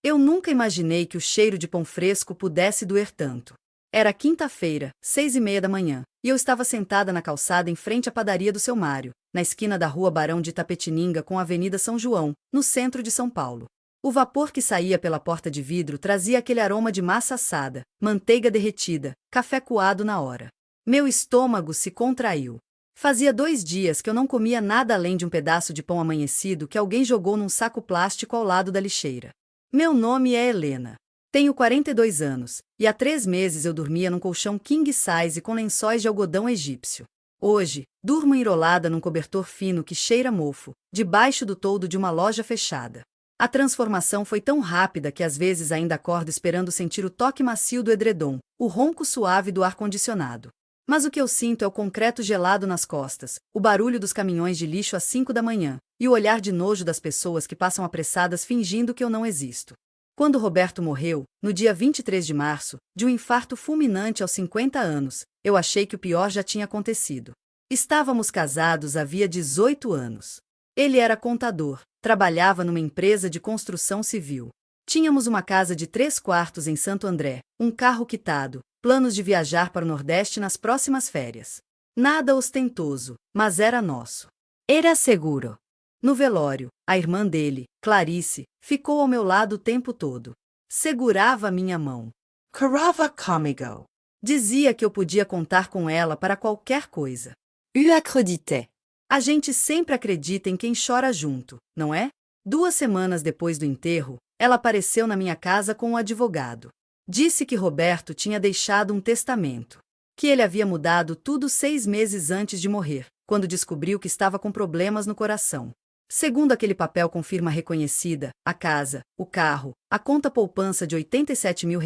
Eu nunca imaginei que o cheiro de pão fresco pudesse doer tanto. Era quinta-feira, 6:30 da manhã, e eu estava sentada na calçada em frente à padaria do seu Mário, na esquina da rua Barão de Itapetininga com a Avenida São João, no centro de São Paulo. O vapor que saía pela porta de vidro trazia aquele aroma de massa assada, manteiga derretida, café coado na hora. Meu estômago se contraiu. Fazia 2 dias que eu não comia nada além de um pedaço de pão amanhecido que alguém jogou num saco plástico ao lado da lixeira. Meu nome é Helena. Tenho 42 anos, e há 3 meses eu dormia num colchão king size com lençóis de algodão egípcio. Hoje, durmo enrolada num cobertor fino que cheira mofo, debaixo do toldo de uma loja fechada. A transformação foi tão rápida que às vezes ainda acordo esperando sentir o toque macio do edredom, o ronco suave do ar-condicionado. Mas o que eu sinto é o concreto gelado nas costas, o barulho dos caminhões de lixo às 5 da manhã, e o olhar de nojo das pessoas que passam apressadas fingindo que eu não existo. Quando Roberto morreu, no dia 23 de março, de um infarto fulminante aos 50 anos, eu achei que o pior já tinha acontecido. Estávamos casados havia 18 anos. Ele era contador, trabalhava numa empresa de construção civil. Tínhamos uma casa de 3 quartos em Santo André, um carro quitado, planos de viajar para o Nordeste nas próximas férias. Nada ostentoso, mas era nosso. Era seguro. No velório, a irmã dele, Clarice, ficou ao meu lado o tempo todo. Segurava minha mão. Chorava comigo. Dizia que eu podia contar com ela para qualquer coisa. Eu acreditei. A gente sempre acredita em quem chora junto, não é? 2 semanas depois do enterro, ela apareceu na minha casa com um advogado. Disse que Roberto tinha deixado um testamento. Que ele havia mudado tudo 6 meses antes de morrer, quando descobriu que estava com problemas no coração. Segundo aquele papel com firma reconhecida, a casa, o carro, a conta poupança de R$87 mil,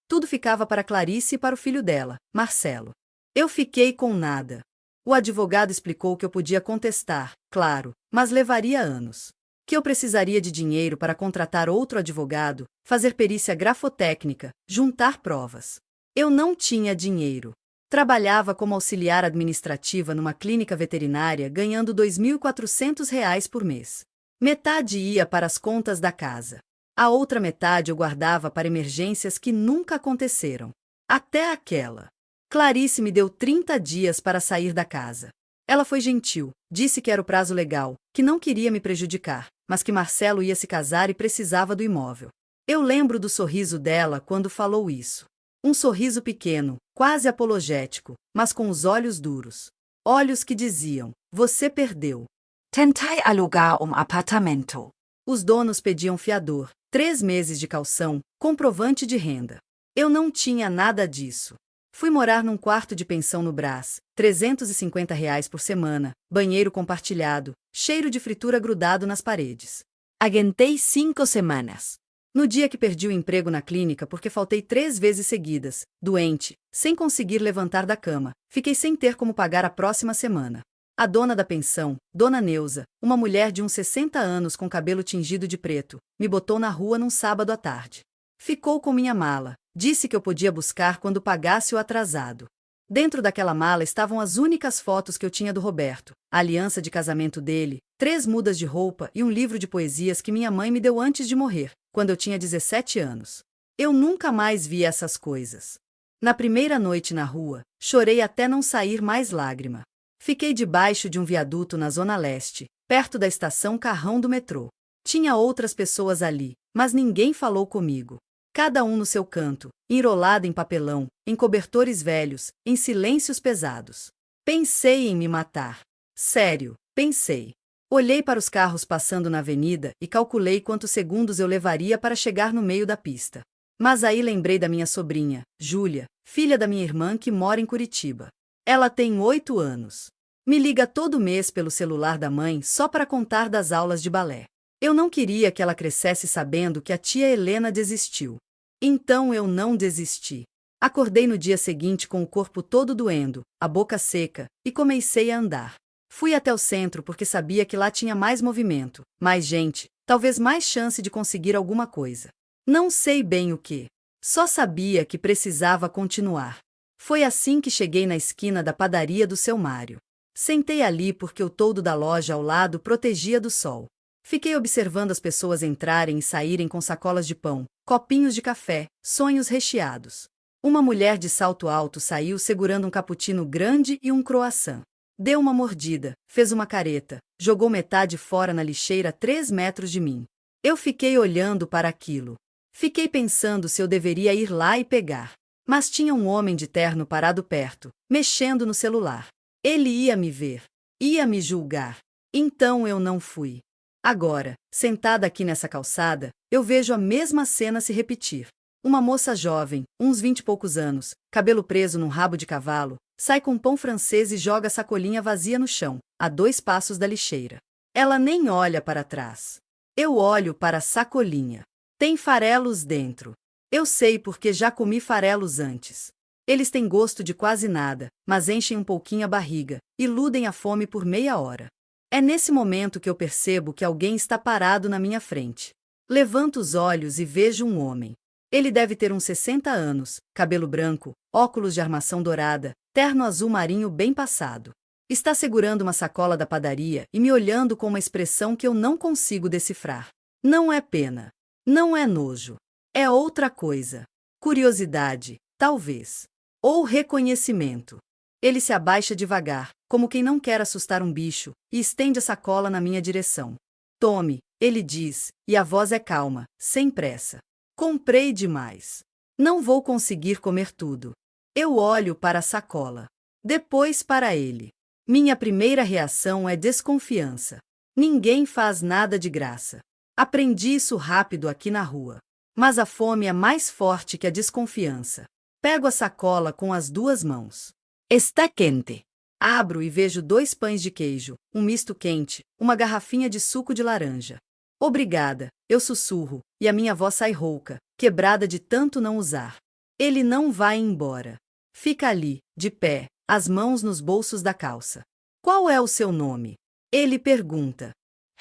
tudo ficava para Clarice e para o filho dela, Marcelo. Eu fiquei com nada. O advogado explicou que eu podia contestar, claro, mas levaria anos. Que eu precisaria de dinheiro para contratar outro advogado, fazer perícia grafotécnica, juntar provas. Eu não tinha dinheiro. Trabalhava como auxiliar administrativa numa clínica veterinária ganhando R$2.400 por mês. Metade ia para as contas da casa. A outra metade eu guardava para emergências que nunca aconteceram. Até aquela. Clarice me deu 30 dias para sair da casa. Ela foi gentil, disse que era o prazo legal, que não queria me prejudicar, mas que Marcelo ia se casar e precisava do imóvel. Eu lembro do sorriso dela quando falou isso. Um sorriso pequeno, quase apologético, mas com os olhos duros. Olhos que diziam, você perdeu. Tentei alugar apartamento. Os donos pediam fiador, 3 meses de calção, comprovante de renda. Eu não tinha nada disso. Fui morar num quarto de pensão no Brás, R$350 por semana, banheiro compartilhado, cheiro de fritura grudado nas paredes. Aguentei 5 semanas. No dia que perdi o emprego na clínica porque faltei 3 vezes seguidas, doente, sem conseguir levantar da cama, fiquei sem ter como pagar a próxima semana. A dona da pensão, Dona Neuza, uma mulher de uns 60 anos com cabelo tingido de preto, me botou na rua num sábado à tarde. Ficou com minha mala, disse que eu podia buscar quando pagasse o atrasado. Dentro daquela mala estavam as únicas fotos que eu tinha do Roberto, a aliança de casamento dele, 3 mudas de roupa e um livro de poesias que minha mãe me deu antes de morrer, quando eu tinha 17 anos. Eu nunca mais vi essas coisas. Na primeira noite na rua, chorei até não sair mais lágrima. Fiquei debaixo de um viaduto na Zona Leste, perto da estação Carrão do metrô. Tinha outras pessoas ali, mas ninguém falou comigo. Cada um no seu canto, enrolado em papelão, em cobertores velhos, em silêncios pesados. Pensei em me matar. Sério, pensei. Olhei para os carros passando na avenida e calculei quantos segundos eu levaria para chegar no meio da pista. Mas aí lembrei da minha sobrinha, Júlia, filha da minha irmã que mora em Curitiba. Ela tem 8 anos. Me liga todo mês pelo celular da mãe só para contar das aulas de balé. Eu não queria que ela crescesse sabendo que a tia Helena desistiu. Então eu não desisti. Acordei no dia seguinte com o corpo todo doendo, a boca seca, e comecei a andar. Fui até o centro porque sabia que lá tinha mais movimento, mais gente, talvez mais chance de conseguir alguma coisa. Não sei bem o que. Só sabia que precisava continuar. Foi assim que cheguei na esquina da padaria do seu Mário. Sentei ali porque o toldo da loja ao lado protegia do sol. Fiquei observando as pessoas entrarem e saírem com sacolas de pão, copinhos de café, sonhos recheados. Uma mulher de salto alto saiu segurando um cappuccino grande e um croissant. Deu uma mordida, fez uma careta, jogou metade fora na lixeira a 3 metros de mim. Eu fiquei olhando para aquilo. Fiquei pensando se eu deveria ir lá e pegar. Mas tinha um homem de terno parado perto, mexendo no celular. Ele ia me ver. Ia me julgar. Então eu não fui. Agora, sentada aqui nessa calçada, eu vejo a mesma cena se repetir. Uma moça jovem, uns 20 e poucos anos, cabelo preso num rabo de cavalo, sai com pão francês e joga a sacolinha vazia no chão, a 2 passos da lixeira. Ela nem olha para trás. Eu olho para a sacolinha. Tem farelos dentro. Eu sei porque já comi farelos antes. Eles têm gosto de quase nada, mas enchem um pouquinho a barriga, iludem a fome por meia hora. É nesse momento que eu percebo que alguém está parado na minha frente. Levanto os olhos e vejo um homem. Ele deve ter uns 60 anos, cabelo branco, óculos de armação dourada, terno azul marinho bem passado. Está segurando uma sacola da padaria e me olhando com uma expressão que eu não consigo decifrar. Não é pena. Não é nojo. É outra coisa. Curiosidade, talvez. Ou reconhecimento. Ele se abaixa devagar, como quem não quer assustar um bicho, e estende a sacola na minha direção. Tome, ele diz, e a voz é calma, sem pressa. Comprei demais. Não vou conseguir comer tudo. Eu olho para a sacola. Depois para ele. Minha primeira reação é desconfiança. Ninguém faz nada de graça. Aprendi isso rápido aqui na rua. Mas a fome é mais forte que a desconfiança. Pego a sacola com as 2 mãos. Está quente. Abro e vejo 2 pães de queijo, um misto quente, uma garrafinha de suco de laranja. Obrigada, eu sussurro, e a minha voz sai rouca, quebrada de tanto não usar. Ele não vai embora. Fica ali, de pé, as mãos nos bolsos da calça. Qual é o seu nome? Ele pergunta.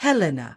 Helena.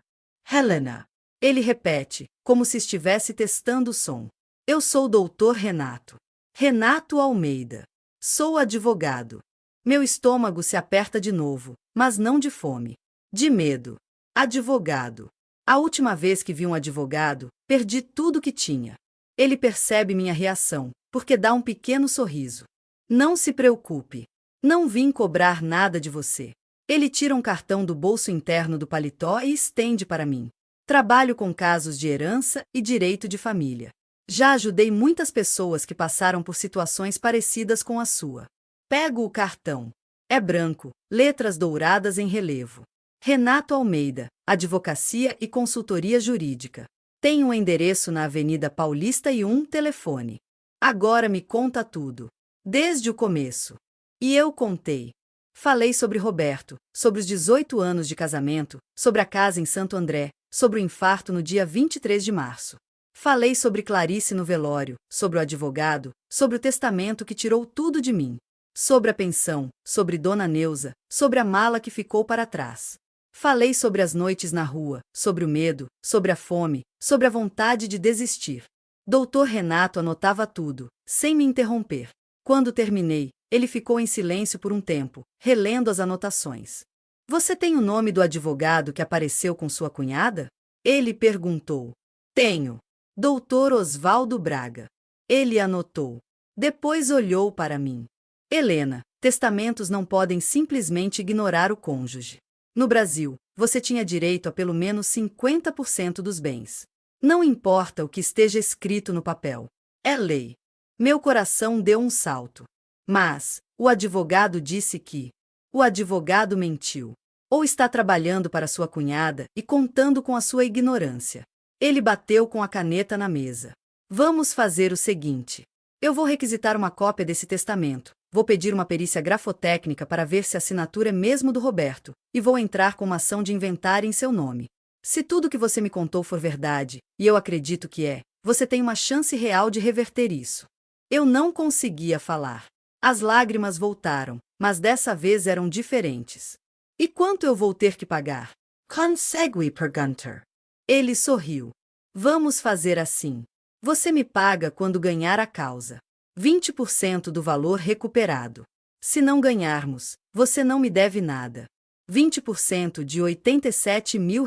Helena. Ele repete, como se estivesse testando o som. Eu sou o Dr. Renato. Renato Almeida. Sou advogado. Meu estômago se aperta de novo, mas não de fome. De medo. Advogado. A última vez que vi um advogado, perdi tudo que tinha. Ele percebe minha reação, porque dá um pequeno sorriso. Não se preocupe. Não vim cobrar nada de você. Ele tira um cartão do bolso interno do paletó e estende para mim. Trabalho com casos de herança e direito de família. Já ajudei muitas pessoas que passaram por situações parecidas com a sua. Pego o cartão. É branco, letras douradas em relevo. Renato Almeida, Advocacia e Consultoria Jurídica. Tem um endereço na Avenida Paulista e um telefone. Agora me conta tudo. Desde o começo. E eu contei. Falei sobre Roberto, sobre os 18 anos de casamento, sobre a casa em Santo André, sobre o infarto no dia 23 de março. Falei sobre Clarice no velório, sobre o advogado, sobre o testamento que tirou tudo de mim. Sobre a pensão, sobre Dona Neuza, sobre a mala que ficou para trás. Falei sobre as noites na rua, sobre o medo, sobre a fome, sobre a vontade de desistir. Dr. Renato anotava tudo, sem me interromper. Quando terminei, ele ficou em silêncio por um tempo, relendo as anotações. Você tem o nome do advogado que apareceu com sua cunhada? Ele perguntou. Tenho. Dr. Osvaldo Braga. Ele anotou. Depois olhou para mim. Helena, testamentos não podem simplesmente ignorar o cônjuge. No Brasil, você tinha direito a pelo menos 50% dos bens. Não importa o que esteja escrito no papel. É lei. Meu coração deu um salto. Mas, o advogado disse que... O advogado mentiu. Ou está trabalhando para sua cunhada e contando com a sua ignorância. Ele bateu com a caneta na mesa. Vamos fazer o seguinte. Eu vou requisitar uma cópia desse testamento. Vou pedir uma perícia grafotécnica para ver se a assinatura é mesmo do Roberto, e vou entrar com uma ação de inventário em seu nome. Se tudo que você me contou for verdade, e eu acredito que é, você tem uma chance real de reverter isso. Eu não conseguia falar. As lágrimas voltaram, mas dessa vez eram diferentes. E quanto eu vou ter que pagar? Consegue perguntar. Ele sorriu. Vamos fazer assim. Você me paga quando ganhar a causa. 20% do valor recuperado. Se não ganharmos, você não me deve nada. 20% de R$ 87 mil.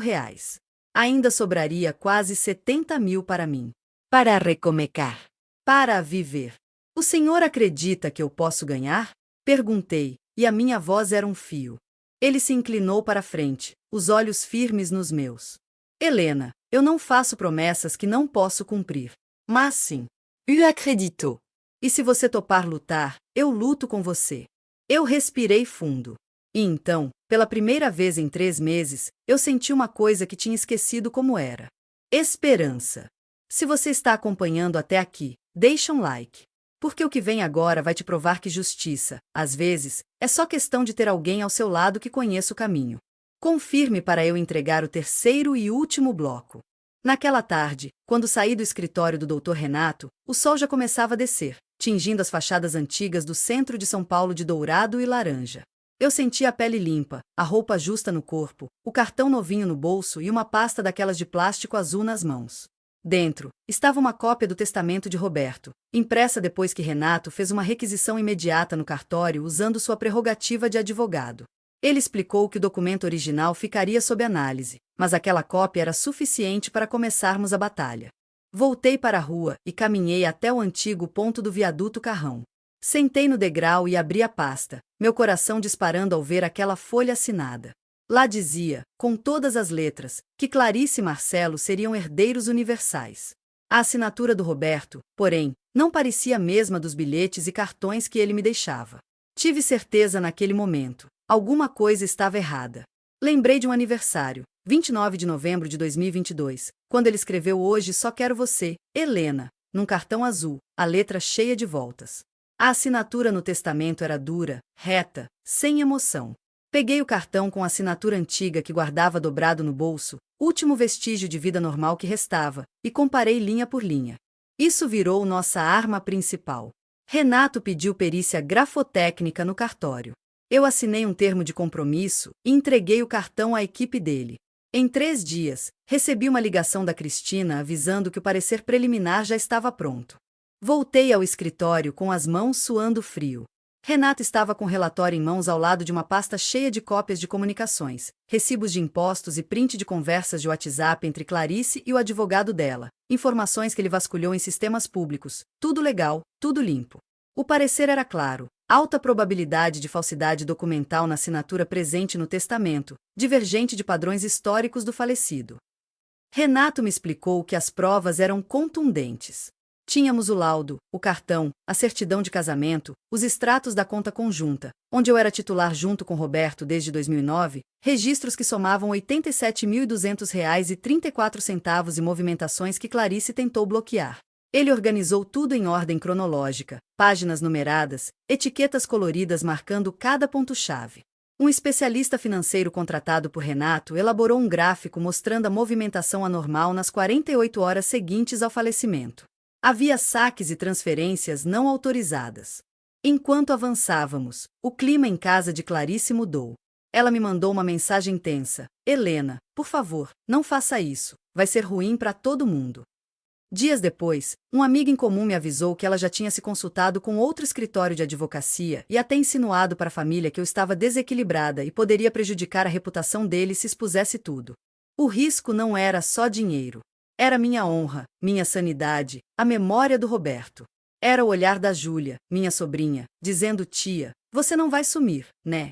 Ainda sobraria quase 70 mil para mim. Para recomeçar. Para viver. O senhor acredita que eu posso ganhar? Perguntei, e a minha voz era um fio. Ele se inclinou para a frente, os olhos firmes nos meus. Helena, eu não faço promessas que não posso cumprir. Mas sim. Eu acredito. E se você topar lutar, eu luto com você. Eu respirei fundo. E então, pela primeira vez em 3 meses, eu senti uma coisa que tinha esquecido como era. Esperança. Se você está acompanhando até aqui, deixa um like. Porque o que vem agora vai te provar que justiça, às vezes, é só questão de ter alguém ao seu lado que conheça o caminho. Confirme para eu entregar o terceiro e último bloco. Naquela tarde, quando saí do escritório do Dr. Renato, o sol já começava a descer, tingindo as fachadas antigas do centro de São Paulo de dourado e laranja. Eu sentia a pele limpa, a roupa justa no corpo, o cartão novinho no bolso e uma pasta daquelas de plástico azul nas mãos. Dentro, estava uma cópia do testamento de Roberto, impressa depois que Renato fez uma requisição imediata no cartório usando sua prerrogativa de advogado. Ele explicou que o documento original ficaria sob análise, mas aquela cópia era suficiente para começarmos a batalha. Voltei para a rua e caminhei até o antigo ponto do viaduto Carrão. Sentei no degrau e abri a pasta, meu coração disparando ao ver aquela folha assinada. Lá dizia, com todas as letras, que Clarice e Marcelo seriam herdeiros universais. A assinatura do Roberto, porém, não parecia a mesma dos bilhetes e cartões que ele me deixava. Tive certeza naquele momento. Alguma coisa estava errada. Lembrei de um aniversário, 29 de novembro de 2022, quando ele escreveu "Hoje só quero você, Helena", num cartão azul, a letra cheia de voltas. A assinatura no testamento era dura, reta, sem emoção. Peguei o cartão com a assinatura antiga que guardava dobrado no bolso, último vestígio de vida normal que restava, e comparei linha por linha. Isso virou nossa arma principal. Renato pediu perícia grafotécnica no cartório. Eu assinei um termo de compromisso e entreguei o cartão à equipe dele. Em 3 dias, recebi uma ligação da Cristina avisando que o parecer preliminar já estava pronto. Voltei ao escritório com as mãos suando frio. Renato estava com o relatório em mãos ao lado de uma pasta cheia de cópias de comunicações, recibos de impostos e print de conversas de WhatsApp entre Clarice e o advogado dela, informações que ele vasculhou em sistemas públicos, tudo legal, tudo limpo. O parecer era claro, alta probabilidade de falsidade documental na assinatura presente no testamento, divergente de padrões históricos do falecido. Renato me explicou que as provas eram contundentes. Tínhamos o laudo, o cartão, a certidão de casamento, os extratos da conta conjunta, onde eu era titular junto com Roberto desde 2009, registros que somavam R$ 87.200,34 e movimentações que Clarice tentou bloquear. Ele organizou tudo em ordem cronológica, páginas numeradas, etiquetas coloridas marcando cada ponto-chave. Um especialista financeiro contratado por Renato elaborou um gráfico mostrando a movimentação anormal nas 48 horas seguintes ao falecimento. Havia saques e transferências não autorizadas. Enquanto avançávamos, o clima em casa de Clarice mudou. Ela me mandou uma mensagem tensa. "Helena, por favor, não faça isso. Vai ser ruim para todo mundo." Dias depois, um amigo em comum me avisou que ela já tinha se consultado com outro escritório de advocacia e até insinuado para a família que eu estava desequilibrada e poderia prejudicar a reputação dele se expusesse tudo. O risco não era só dinheiro. Era minha honra, minha sanidade, a memória do Roberto. Era o olhar da Júlia, minha sobrinha, dizendo: "Tia, você não vai sumir, né?"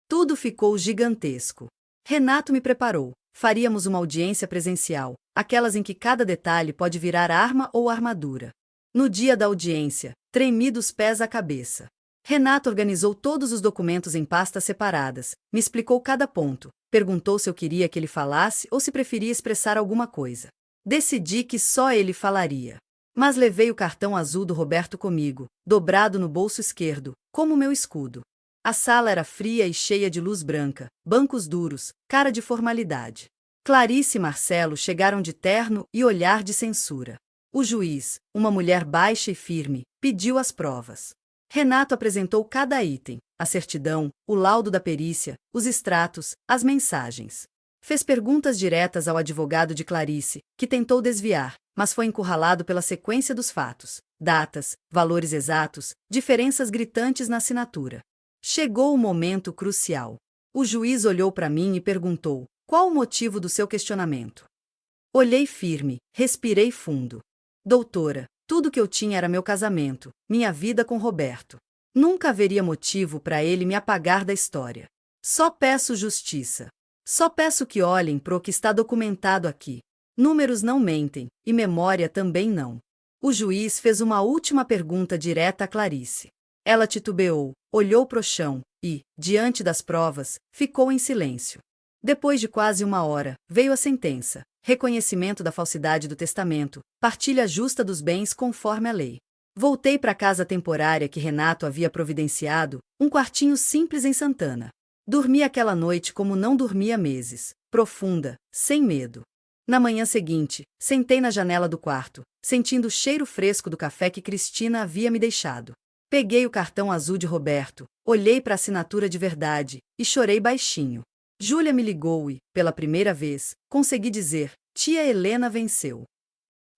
Tudo ficou gigantesco. Renato me preparou. Faríamos uma audiência presencial, aquelas em que cada detalhe pode virar arma ou armadura. No dia da audiência, tremi dos pés à cabeça. Renato organizou todos os documentos em pastas separadas, me explicou cada ponto, perguntou se eu queria que ele falasse ou se preferia expressar alguma coisa. Decidi que só ele falaria. Mas levei o cartão azul do Roberto comigo, dobrado no bolso esquerdo, como meu escudo. A sala era fria e cheia de luz branca, bancos duros, cara de formalidade. Clarice e Marcelo chegaram de terno e olhar de censura. O juiz, uma mulher baixa e firme, pediu as provas. Renato apresentou cada item, a certidão, o laudo da perícia, os extratos, as mensagens. Fez perguntas diretas ao advogado de Clarice, que tentou desviar, mas foi encurralado pela sequência dos fatos, datas, valores exatos, diferenças gritantes na assinatura. Chegou o momento crucial. O juiz olhou para mim e perguntou: "Qual o motivo do seu questionamento?" Olhei firme, respirei fundo. Doutora, tudo que eu tinha era meu casamento, minha vida com Roberto. Nunca haveria motivo para ele me apagar da história. Só peço justiça. Só peço que olhem para o que está documentado aqui. Números não mentem, e memória também não. O juiz fez uma última pergunta direta a Clarice. Ela titubeou, olhou pro chão e, diante das provas, ficou em silêncio. Depois de quase 1 hora, veio a sentença: reconhecimento da falsidade do testamento, partilha justa dos bens conforme a lei. Voltei para a casa temporária que Renato havia providenciado, um quartinho simples em Santana. Dormi aquela noite como não dormia há meses, profunda, sem medo. Na manhã seguinte, sentei na janela do quarto, sentindo o cheiro fresco do café que Cristina havia me deixado. Peguei o cartão azul de Roberto, olhei para a assinatura de verdade e chorei baixinho. Júlia me ligou e, pela primeira vez, consegui dizer: tia Helena venceu.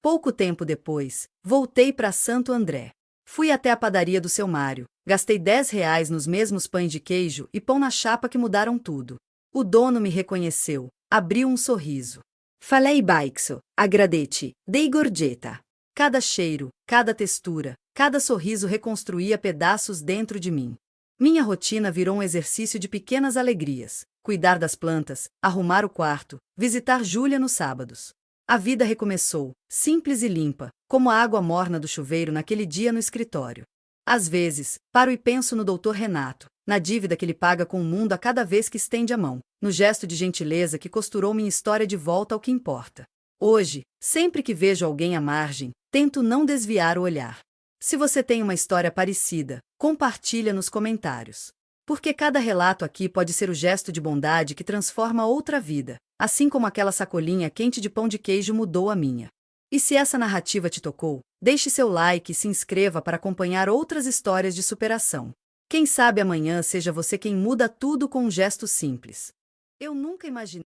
Pouco tempo depois, voltei para Santo André. Fui até a padaria do seu Mário, gastei R$ 10 nos mesmos pães de queijo e pão na chapa que mudaram tudo. O dono me reconheceu, abriu um sorriso. Falei baixo, agradeci, dei gorjeta. Cada cheiro, cada textura, cada sorriso reconstruía pedaços dentro de mim. Minha rotina virou um exercício de pequenas alegrias: cuidar das plantas, arrumar o quarto, visitar Júlia nos sábados. A vida recomeçou, simples e limpa, como a água morna do chuveiro naquele dia no escritório. Às vezes, paro e penso no Dr. Renato, na dívida que ele paga com o mundo a cada vez que estende a mão, no gesto de gentileza que costurou minha história de volta ao que importa. Hoje, sempre que vejo alguém à margem, tento não desviar o olhar. Se você tem uma história parecida, compartilha nos comentários. Porque cada relato aqui pode ser o gesto de bondade que transforma outra vida, assim como aquela sacolinha quente de pão de queijo mudou a minha. E se essa narrativa te tocou, deixe seu like e se inscreva para acompanhar outras histórias de superação. Quem sabe amanhã seja você quem muda tudo com um gesto simples. Eu nunca imaginei